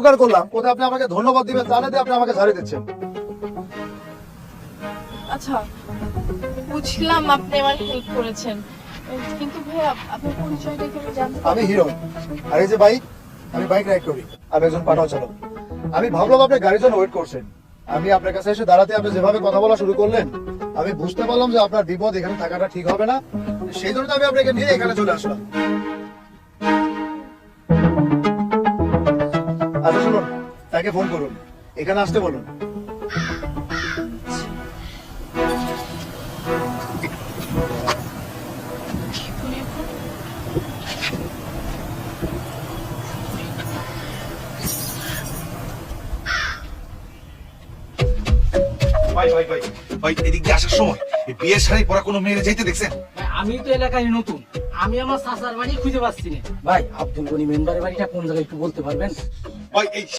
উপকার করলাম, কোথায় আপনি আমাকে ধন্যবাদ দিবেন জানে দিয়ে আপনি আমাকে ঝাড়ি দিচ্ছেন। আচ্ছা বুঝলাম আপনি আমার হেল্প করেছেন, কিন্তু ভাইয়া আপনার পরিচয়টা কি আমি জানতে পারি? আমি হিরো, আর এই যে বাইক, আমি বাইক রাইড করি, আমি একজন পাঠাও চালক। আমি ভাবলাম আপনি গাড়ির জন্য ওয়েট করছেন, আমি আপনার কাছে এসে দাঁড়াতে আপনি যেভাবে কথা বলা শুরু করলেন, আমি বুঝতে পারলাম যে আপনার বিপদ এখানে থাকাটা ঠিক হবে না, সেই জন্য আমি আপনাকে নিয়ে এখানে চলে আসলাম। আচ্ছা শুনুন, তাকে ফোন করুন, এখানে আসতে বলুন। ভাই ভাই ভাই ভাই, এদিক দিয়ে আসার সময় এই বিয়ের শাড়ি পরা কোনো মেয়েরে যাইতে দেখছেন? ভাই আমি তো এলাকায় নতুন, আমি আমার চাচার বাড়ি খুঁজে পাচ্ছি না। ভাই আব্দুল গনি মেম্বারের বাড়িটা কোন জায়গায় একটু বলতে পারবেন? ভাই এই